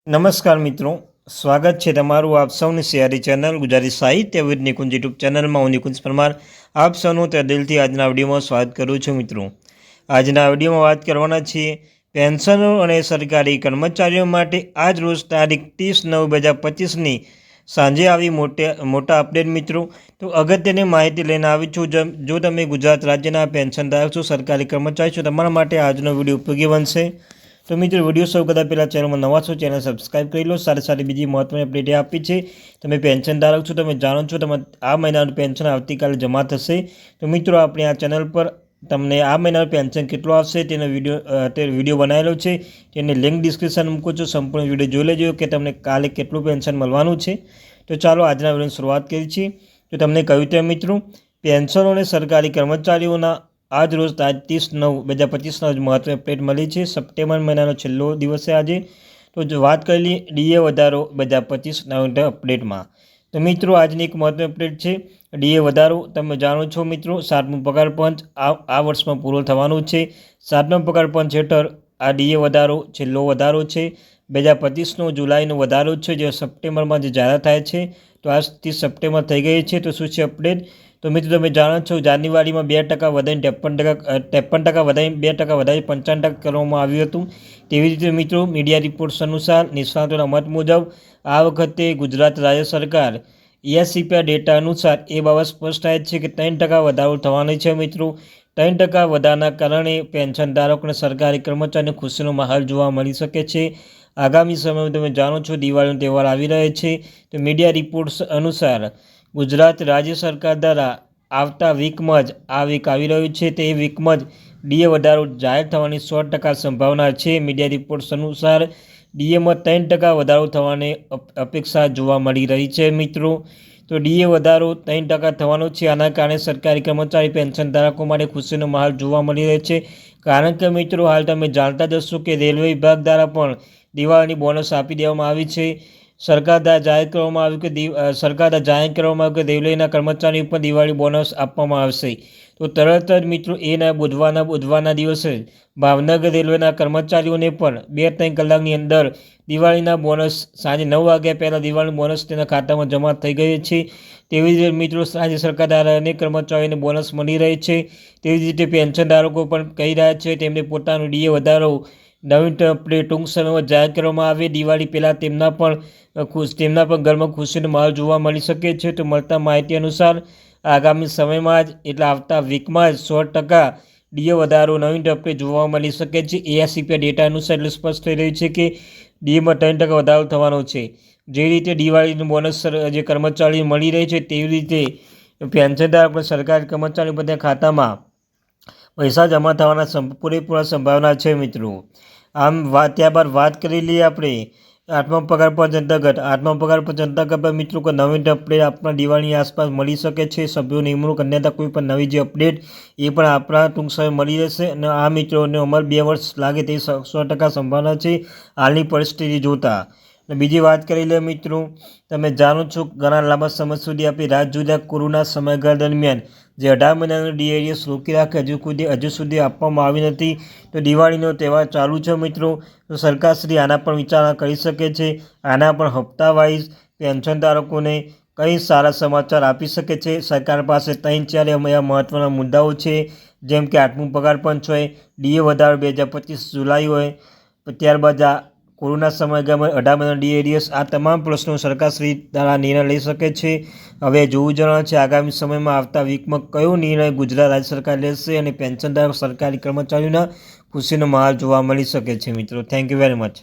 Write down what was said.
નમસ્કાર મિત્રો, સ્વાગત છે તમારું આપ સૌની સિયારી ચેનલ ગુજરાતી સાહિત્ય વિદ નિકુંજ યુટ્યુબ ચેનલમાં. હું નિકુંજ પરમાર આપ સૌનું તે દિલથી આજના વિડીયોમાં સ્વાગત કરું છું. મિત્રો, આજના વિડીયોમાં વાત કરવાના છીએ પેન્શનરો અને સરકારી કર્મચારીઓ માટે આજ રોજ તારીખ 30/9/2025ની સાંજે આવી મોટા અપડેટ. મિત્રો, તો અગત્યની માહિતી લઈને આવી છું. જો તમે ગુજરાત રાજ્યના પેન્શનધારક છો, સરકારી કર્મચારી છો, તમારા માટે આજનો વિડીયો ઉપયોગી બનશે. તો મિત્રો, વિડીયો શરૂ કરતાં પહેલાં ચેનલમાં નવા છો, ચેનલ સબસ્ક્રાઈબ કરી લો. સાથે બીજી મહત્વની અપડેટ આપી છે. તમે પેન્શનધારક છો, તમે જાણો છો તમે આ મહિનાનું પેન્શન આવતીકાલે જમા થશે. તો મિત્રો, આપણે આ ચેનલ પર તમને આ મહિનાનું પેન્શન કેટલું આવશે તેનો વિડીયો બનાવેલો છે. તેની લિંક ડિસ્ક્રિપ્શન મૂકું છું. સંપૂર્ણ વિડીયો જોઈ લેજો કે તમને કાલે કેટલું પેન્શન મળવાનું છે. તો ચાલો આજના વિડીયોની શરૂઆત કરીએ છીએ. તો તમને કહ્યું તેમ મિત્રો, પેન્શનો અને સરકારી કર્મચારીઓના આજ રોજ તારીખ 30/9/2025ના મહત્વની અપડેટ મળી છે. સપ્ટેમ્બર મહિનાનો છેલ્લો દિવસ છે આજે. તો જો વાત કરી લઈએ ડીએ વધારો 2025 અપડેટમાં, તો મિત્રો આજની એક મહત્વની અપડેટ છે. ડીએ વધારો તમે જાણો છો મિત્રો, 7મો પગાર પંચ આ વર્ષમાં પૂરો થવાનું છે. 7મા પગાર પંચ હેઠળ આ ડીએ વધારો છેલ્લો વધારો છે. 2025નો જુલાઈનો વધારો છે, જે સપ્ટેમ્બરમાં જે જાહેરાત થાય છે. તો આજથી સપ્ટેમ્બર થઈ ગઈ છે. તો શું છે અપડેટ? તો મિત્રો, તમે જાણો છો જાન્યુઆરીમાં 2% વધારીને 53% વધારીને 2% વધારી 55% કરવામાં આવ્યું હતું. તેવી રીતે મિત્રો, મીડિયા રિપોર્ટ્સ અનુસાર નિષ્ણાતોના મત મુજબ આ વખતે ગુજરાત રાજ્ય સરકાર ESCPA ડેટા અનુસાર એ બાબત સ્પષ્ટ થાય છે કે 3% વધારો થવાનો છે. મિત્રો, 3% વધારાના કારણે પેન્શનધારકોને સરકારી કર્મચારીને ખુશીનો માહોલ જોવા મળી શકે છે. આગામી સમયમાં તમે જાણો છો દિવાળીનો તહેવાર આવી રહ્યો છે. તો મીડિયા રિપોર્ટ્સ અનુસાર ગુજરાત રાજ્ય સરકાર દ્વારા આવતા વીકમાં જ આ વીક આવી રહ્યું છે, તે વીકમાં જ ડીએ વધારો જાહેર થવાની 100% સંભાવના છે. મીડિયા રિપોર્ટ્સ અનુસાર ડીએમાં 3% વધારો થવાની અપેક્ષા જોવા મળી રહી છે. મિત્રો, તો ડીએ વધારો 3% થવાનો છે. આના કારણે સરકારી કર્મચારી પેન્શનધારકો માટે ખુશીનો માહોલ જોવા મળી રહ્યો છે. કારણ કે મિત્રો, હાલ તમે જાણતા જ હશો કે રેલવે વિભાગ દ્વારા પણ દિવાળીની બોનસ આપી દેવામાં આવી છે. સરકાર દ્વારા જાહેર કરવામાં આવ્યું કે રેલવેના કર્મચારીઓ પણ દિવાળી બોનસ આપવામાં આવશે. તો તરત જ મિત્રો બુધવારના દિવસે ભાવનગર રેલવેના કર્મચારીઓને પણ 2-3 કલાકની અંદર દિવાળીના બોનસ સાંજે 9 વાગ્યા પહેલાં દિવાળીનું બોનસ તેના ખાતામાં જમા થઈ ગઈ છે. તેવી જ રીતે મિત્રો, રાજ્ય સરકાર દ્વારા અનેક કર્મચારીઓને બોનસ મળી રહે છે. તેવી જ રીતે પેન્શનધારકો પણ કહી રહ્યા છે તેમને પોતાનો ડીએ વધારો નવીન અપડેટ ટૂંક સમયમાં જાહેર કરવામાં આવે. દિવાળી પહેલાં તેમના પણ ઘરમાં ખુશીનો માહોલ જોવા મળી શકે છે. તો મળતા માહિતી અનુસાર આગામી સમયમાં જ એટલે આવતા વીકમાં જ 100% ડીએ વધારો નવીન અપડેટ જોવા મળી શકે છે. ESCPA ડેટા અનુસાર એટલે સ્પષ્ટ થઈ રહ્યું છે કે ડીએમાં 3% વધારો થવાનો છે. જે રીતે દિવાળીનું બોનસ જે કર્મચારીઓ મળી રહી છે, તેવી રીતે પેન્શનધારક સરકારી કર્મચારીઓ બધા ખાતામાં પૈસા જમા થવાના પૂરેપૂરા સંભાવના છે. મિત્રો, આમ ત્યારબાદ વાત કરી લઈએ આપણે 8મા પગાર પંચ અંતર્ગત. 8મા પગાર પંચ અંતર્ગત મિત્રો કોઈ નવીન અપડેટ આપણા દિવાળીની આસપાસ મળી શકે છે. સભ્યો નિમણૂક અન્યથા કોઈ પણ નવી જે અપડેટ એ પણ આપણા ટૂંક સમય મળી રહેશે. અને આ મિત્રોને અમલ 2 વર્ષ લાગે તેવી 100% સંભાવના છે હાલની પરિસ્થિતિ જોતા. બીજી વાત કરી લે મિત્રો, તમે જાણો છો ઘણા લાંબા સમય સુધી આપણી રાહ જોતા કોરોના સમયગાળા દરમિયાન જે 18 મહિનાનો ડીએડીએસ રોકી રાખે હજુ સુધી આપવામાં આવી નથી. તો દિવાળીનો તહેવાર ચાલુ છે મિત્રો, તો સરકારશ્રી આના પણ વિચારણા કરી શકે છે. આના પણ હપ્તા વાઇઝ પેન્શનધારકોને કંઈ સારા સમાચાર આપી શકે છે. સરકાર પાસે 3-4 એવા મહત્ત્વના મુદ્દાઓ છે, જેમ કે 8મું પગાર પંચ હોય, ડીએ વધારો 2025 જુલાઈ હોય, ત્યારબાદ આ કોરોના સમયગાળામાં 18 મહિનાનો ડીએડીએસ, આ તમામ પ્રશ્નો સરકારશ્રી દ્વારા નિર્ણય લઈ શકે છે. હવે જોવું જણાવે છે આગામી સમયમાં આવતા વીકમાં કયો નિર્ણય ગુજરાત રાજ્ય સરકાર લેશે અને પેન્શનધારક સરકારી કર્મચારીઓના ખુશીનો માહોલ જોવા મળી શકે છે. મિત્રો, થેન્ક યુ વેરી મચ.